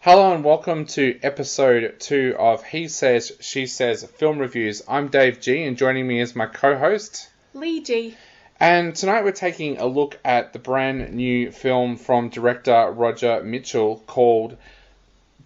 Hello and welcome to episode 2 of He Says, She Says Film Reviews. I'm Dave G and joining me is my co-host Lee G. And tonight we're taking a look at the brand new film from director Roger Mitchell called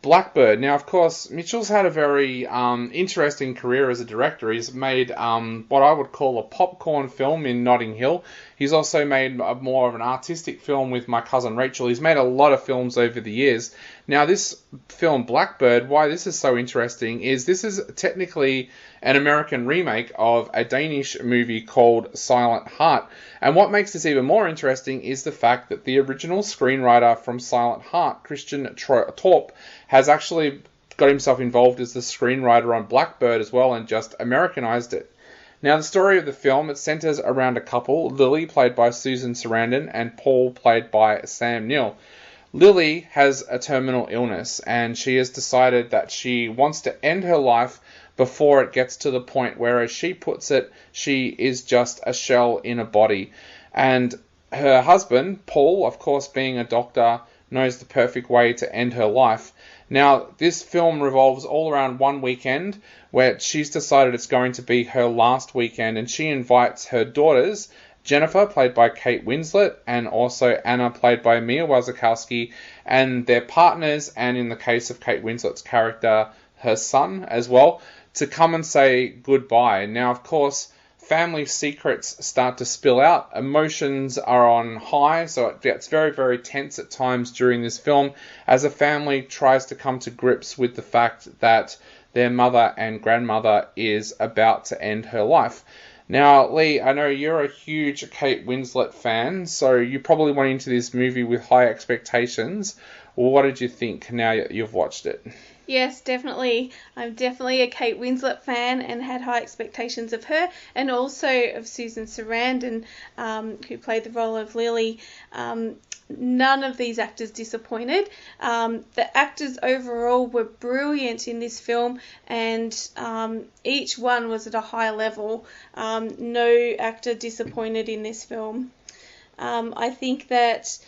Blackbird. Now, of course, Mitchell's had a very interesting career as a director. He's made what I would call a popcorn film in Notting Hill. He's also made more of an artistic film with My Cousin Rachel. He's made a lot of films over the years. Now, this film, Blackbird, why this is so interesting is this is technically an American remake of a Danish movie called Silent Heart. And what makes this even more interesting is the fact that the original screenwriter from Silent Heart, Christian Torp, has actually got himself involved as the screenwriter on Blackbird as well and just Americanized it. Now, the story of the film, it centers around a couple, Lily, played by Susan Sarandon, and Paul, played by Sam Neill. Lily has a terminal illness, and she has decided that she wants to end her life before it gets to the point where, as she puts it, she is just a shell in a body. And her husband, Paul, of course, being a doctor, knows the perfect way to end her life. Now, this film revolves all around one weekend where she's decided it's going to be her last weekend, and she invites her daughters, Jennifer, played by Kate Winslet, and also Anna, played by Mia Wasikowska, and their partners, and in the case of Kate Winslet's character, her son as well, to come and say goodbye. Now, of course, family secrets start to spill out. Emotions are on high, so it gets very, very tense at times during this film as a family tries to come to grips with the fact that their mother and grandmother is about to end her life. Now, Lee, I know you're a huge Kate Winslet fan, so you probably went into this movie with high expectations. Well, what did you think now that you've watched it? Yes, definitely. I'm definitely a Kate Winslet fan and had high expectations of her and also of Susan Sarandon, who played the role of Lily. None of these actors disappointed. The actors overall were brilliant in this film, and each one was at a high level. No actor disappointed in this film. I think that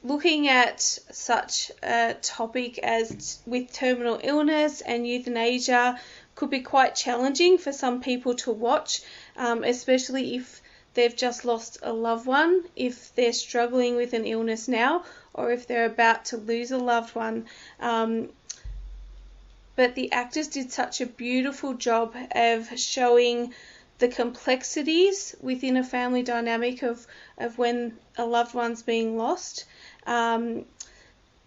looking at such a topic as with terminal illness and euthanasia could be quite challenging for some people to watch, especially if they've just lost a loved one, if they're struggling with an illness now, or if they're about to lose a loved one. But the actors did such a beautiful job of showing the complexities within a family dynamic of when a loved one's being lost.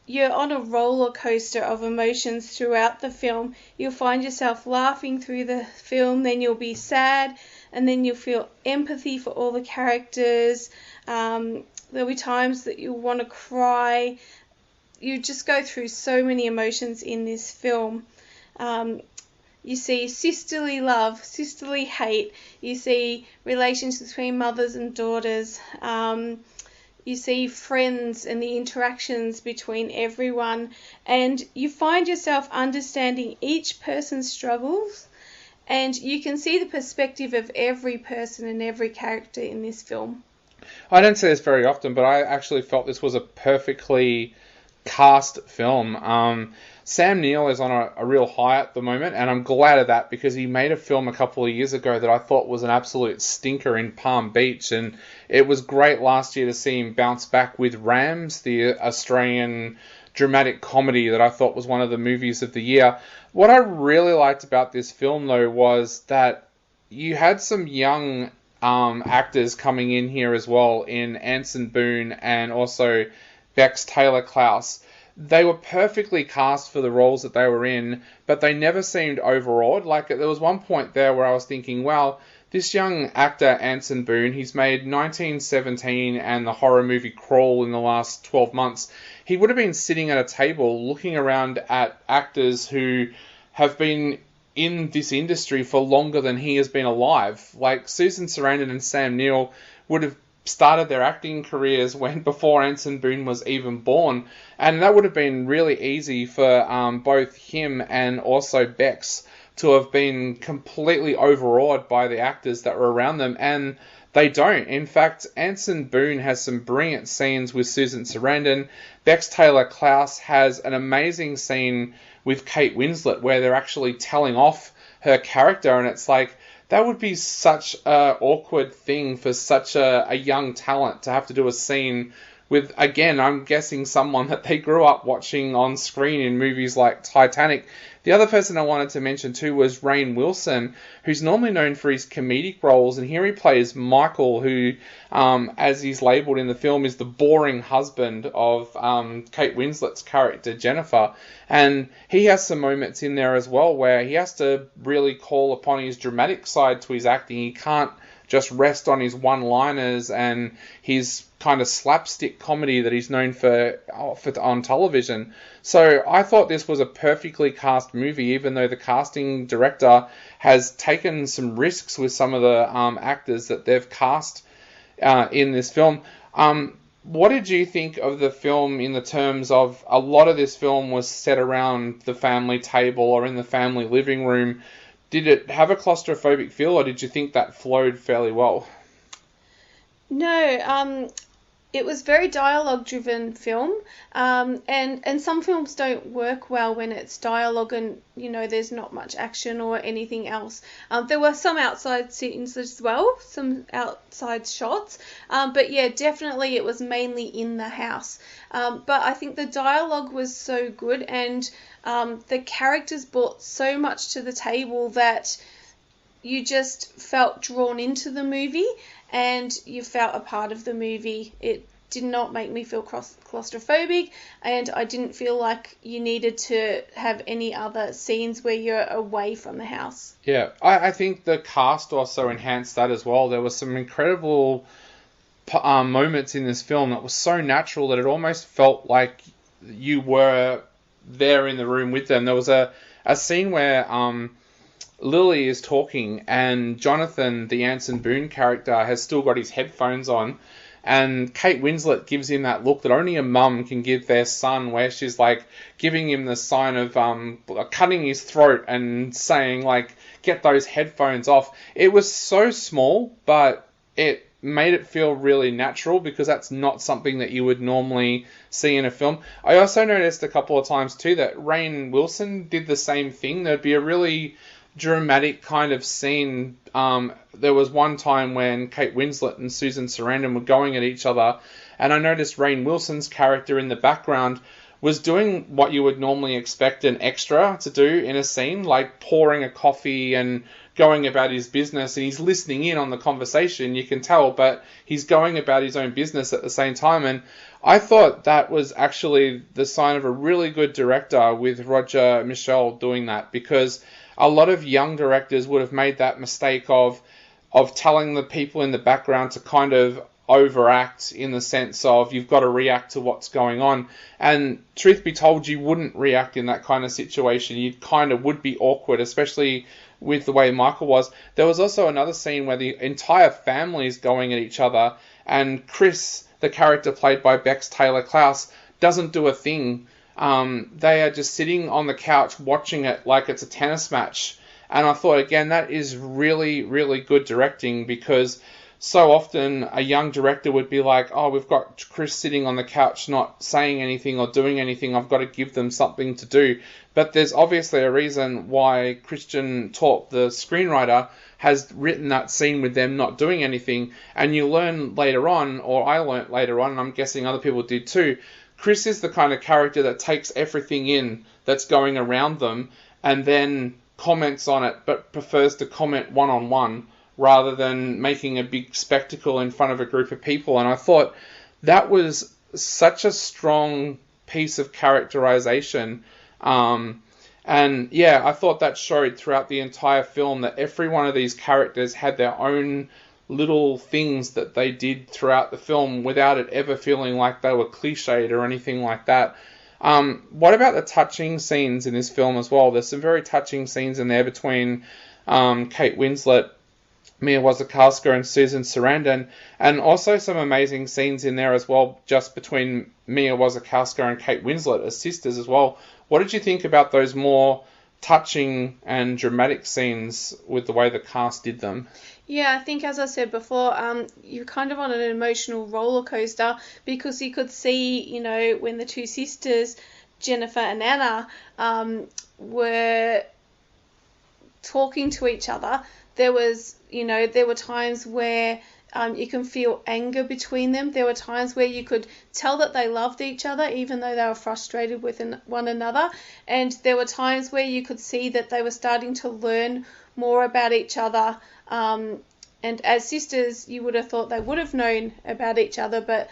You're on a roller coaster of emotions throughout the film. You'll find yourself laughing through the film, then you'll be sad, and then you'll feel empathy for all the characters. There'll be times that you'll want to cry. You just go through so many emotions in this film. You see sisterly love, sisterly hate. You see relationships between mothers and daughters. You see friends and the interactions between everyone, and you find yourself understanding each person's struggles, and you can see the perspective of every person and every character in this film. I don't say this very often, but I actually felt this was a perfectly cast film. Sam Neill is on a real high at the moment, and I'm glad of that because he made a film a couple of years ago that I thought was an absolute stinker in Palm Beach, and it was great last year to see him bounce back with Rams, the Australian dramatic comedy that I thought was one of the movies of the year. What I really liked about this film, though, was that you had some young actors coming in here as well in Anson Boone and also Bex Taylor Klaus. They were perfectly cast for the roles that they were in, but they never seemed overawed. Like, there was one point there where I was thinking, well, this young actor, Anson Boone, he's made 1917 and the horror movie Crawl in the last 12 months. He would have been sitting at a table looking around at actors who have been in this industry for longer than he has been alive. Like, Susan Sarandon and Sam Neill would have started their acting careers before Anson Boone was even born, and that would have been really easy for both him and also Bex to have been completely overawed by the actors that were around them, and they don't. In fact, Anson Boone has some brilliant scenes with Susan Sarandon. Bex Taylor Klaus has an amazing scene with Kate Winslet where they're actually telling off her character, and it's like, that would be such a awkward thing for such a young talent to have to do a scene with, again, I'm guessing someone that they grew up watching on screen in movies like Titanic. The other person I wanted to mention too was Rainn Wilson, who's normally known for his comedic roles, and here he plays Michael, who, as he's labelled in the film, is the boring husband of Kate Winslet's character Jennifer. And he has some moments in there as well where he has to really call upon his dramatic side to his acting. He can't just rest on his one-liners and his kind of slapstick comedy that he's known for on television. So I thought this was a perfectly cast movie, even though the casting director has taken some risks with some of the actors that they've cast in this film. What did you think of the film in the terms of a lot of this film was set around the family table or in the family living room? Did it have a claustrophobic feel, or did you think that flowed fairly well? No, it was very dialogue-driven film, and some films don't work well when it's dialogue and, there's not much action or anything else. There were some outside scenes as well, some outside shots, but yeah, definitely it was mainly in the house. But I think the dialogue was so good, and the characters brought so much to the table that you just felt drawn into the movie and you felt a part of the movie. It did not make me feel claustrophobic, and I didn't feel like you needed to have any other scenes where you're away from the house. Yeah, I think the cast also enhanced that as well. There were some incredible moments in this film that was so natural that it almost felt like you were there in the room with them. There was a scene where Lily is talking and Jonathan, the Anson Boone character, has still got his headphones on, and Kate Winslet gives him that look that only a mum can give their son, where she's like giving him the sign of cutting his throat and saying like, get those headphones off. It was so small, but it made it feel really natural because that's not something that you would normally see in a film. I also noticed a couple of times too that Rainn Wilson did the same thing. There'd be a really dramatic kind of scene. There was one time when Kate Winslet and Susan Sarandon were going at each other, and I noticed Rainn Wilson's character in the background was doing what you would normally expect an extra to do in a scene, like pouring a coffee and going about his business, and he's listening in on the conversation, you can tell, but he's going about his own business at the same time. And I thought that was actually the sign of a really good director with Roger Michell doing that, because a lot of young directors would have made that mistake of telling the people in the background to kind of overact, in the sense of you've got to react to what's going on. And truth be told, you wouldn't react in that kind of situation. You kind of would be awkward, especially with the way Michael was. There was also another scene where the entire family is going at each other, and Chris, the character played by Bex Taylor Klaus, doesn't do a thing. They are just sitting on the couch watching it like it's a tennis match. And I thought, again, that is really, really good directing, because so often a young director would be like, oh, we've got Chris sitting on the couch not saying anything or doing anything, I've got to give them something to do. But there's obviously a reason why Christian Torp, the screenwriter, has written that scene with them not doing anything. And you learn later on, or I learnt later on, and I'm guessing other people did too, Chris is the kind of character that takes everything in that's going around them and then comments on it, but prefers to comment one-on-one rather than making a big spectacle in front of a group of people. And I thought that was such a strong piece of characterization. And yeah, I thought that showed throughout the entire film that every one of these characters had their own little things that they did throughout the film without it ever feeling like they were cliched or anything like that. What about the touching scenes in this film as well? There's some very touching scenes in there between Kate Winslet, Mia Wasikowska and Susan Sarandon, and also some amazing scenes in there as well, just between Mia Wasikowska and Kate Winslet as sisters as well. What did you think about those more touching and dramatic scenes with the way the cast did them? Yeah, I think as I said before, you're kind of on an emotional roller coaster because you could see, when the two sisters, Jennifer and Anna, were talking to each other, there were times where you can feel anger between them. There were times where you could tell that they loved each other, even though they were frustrated with one another. And there were times where you could see that they were starting to learn more about each other. And as sisters, you would have thought they would have known about each other, but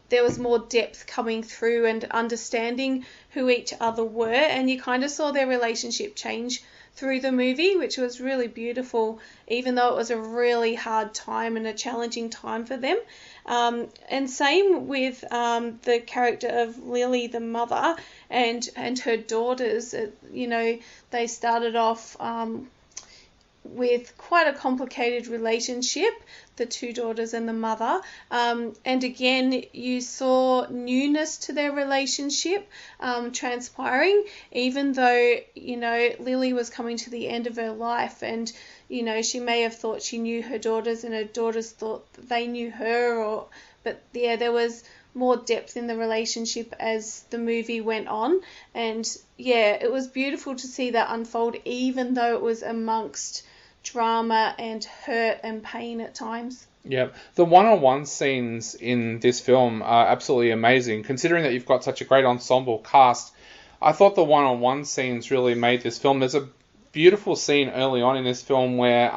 there was more depth coming through and understanding who each other were. And you kind of saw their relationship change through the movie, which was really beautiful, even though it was a really hard time and a challenging time for them. And same with the character of Lily, the mother, and her daughters. They started off with quite a complicated relationship, the two daughters and the mother. And again, you saw newness to their relationship transpiring, even though, Lily was coming to the end of her life, and, she may have thought she knew her daughters and her daughters thought that they knew her, but yeah, there was more depth in the relationship as the movie went on. And yeah, it was beautiful to see that unfold, even though it was amongst drama and hurt and pain at times. Yeah, the one-on-one scenes in this film are absolutely amazing, considering that you've got such a great ensemble cast. I thought the one-on-one scenes really made this film. There's a beautiful scene early on in this film where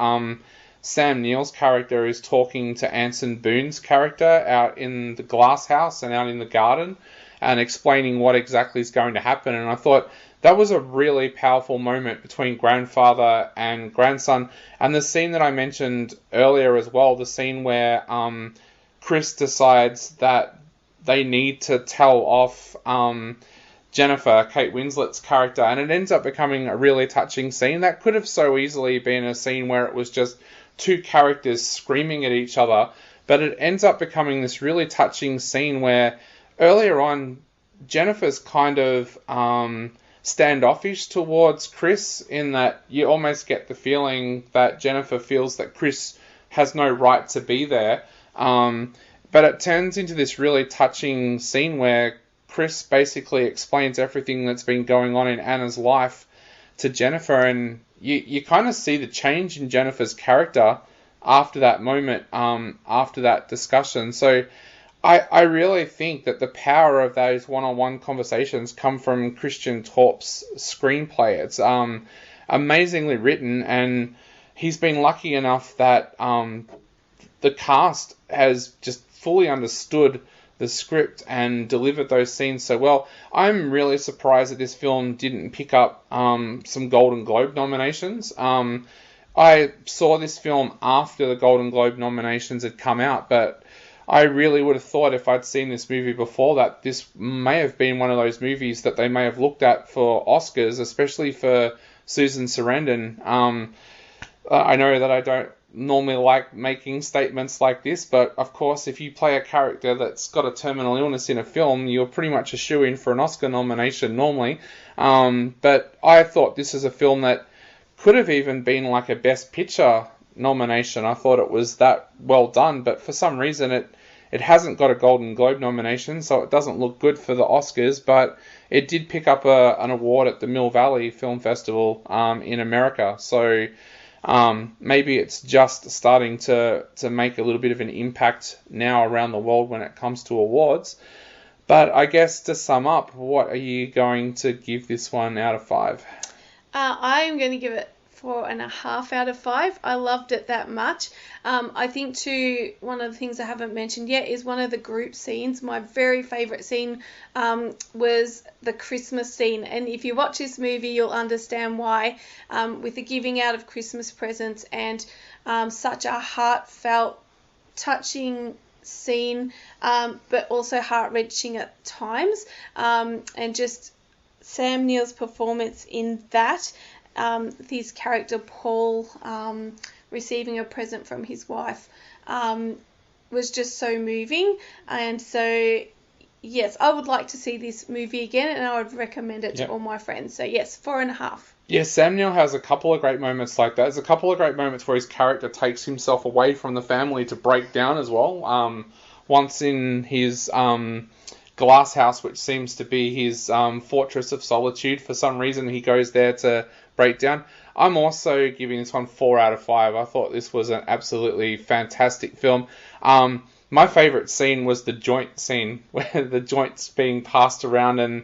Sam Neill's character is talking to Anson Boone's character out in the glass house and out in the garden and explaining what exactly is going to happen. And I thought that was a really powerful moment between grandfather and grandson. And the scene that I mentioned earlier as well, the scene where Chris decides that they need to tell off Jennifer, Kate Winslet's character, and it ends up becoming a really touching scene. That could have so easily been a scene where it was just two characters screaming at each other, but it ends up becoming this really touching scene where earlier on, Jennifer's kind of standoffish towards Chris, in that you almost get the feeling that Jennifer feels that Chris has no right to be there. But it turns into this really touching scene where Chris basically explains everything that's been going on in Anna's life to Jennifer, and you kind of see the change in Jennifer's character after that moment, after that discussion. So I really think that the power of those one-on-one conversations come from Christian Torp's screenplay. It's amazingly written, and he's been lucky enough that the cast has just fully understood the script and delivered those scenes so well. I'm really surprised that this film didn't pick up some Golden Globe nominations. I saw this film after the Golden Globe nominations had come out, but I really would have thought, if I'd seen this movie before, that this may have been one of those movies that they may have looked at for Oscars, especially for Susan Sarandon. I know that I don't normally like making statements like this, but of course, if you play a character that's got a terminal illness in a film, you're pretty much a shoo-in for an Oscar nomination normally. But I thought this is a film that could have even been like a Best Picture nomination. I thought it was that well done, but for some reason it hasn't got a Golden Globe nomination, so it doesn't look good for the Oscars, but it did pick up an award at the Mill Valley Film Festival in America. So maybe it's just starting to make a little bit of an impact now around the world when it comes to awards. But I guess to sum up, what are you going to give this one out of 5? I'm going to give it 4.5 out of 5. I loved it that much. I think too, one of the things I haven't mentioned yet is one of the group scenes. My very favourite scene was the Christmas scene, and if you watch this movie you'll understand why, with the giving out of Christmas presents and such a heartfelt, touching scene, but also heart-wrenching at times, and just Sam Neill's performance in that, his character Paul receiving a present from his wife, was just so moving. And so yes, I would like to see this movie again, and I would recommend it to Yep. all my friends. So yes, 4.5. Yeah, Sam Neill has a couple of great moments like that. There's a couple of great moments where his character takes himself away from the family to break down as well. Once in his glass house, which seems to be his fortress of solitude. For some reason, he goes there to break down. I'm also giving this one 4 out of 5. I thought this was an absolutely fantastic film. My favourite scene was the joint scene, where the joint's being passed around and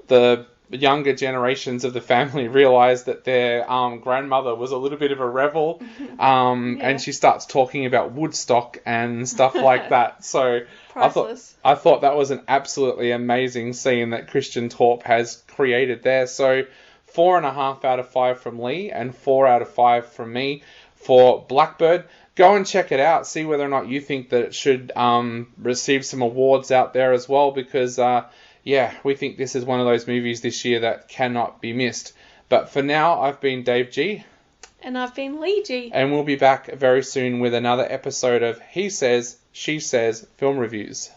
the younger generations of the family realise that their grandmother was a little bit of a rebel, and she starts talking about Woodstock and stuff like that. So Priceless. I thought that was an absolutely amazing scene that Christian Torp has created there. So 4.5 out of 5 from Lee and 4 out of 5 from me for Blackbird. Go and check it out. See whether or not you think that it should receive some awards out there as well, because we think this is one of those movies this year that cannot be missed. But for now, I've been Dave G. And I've been Lee G. And we'll be back very soon with another episode of He Says, She Says Film Reviews.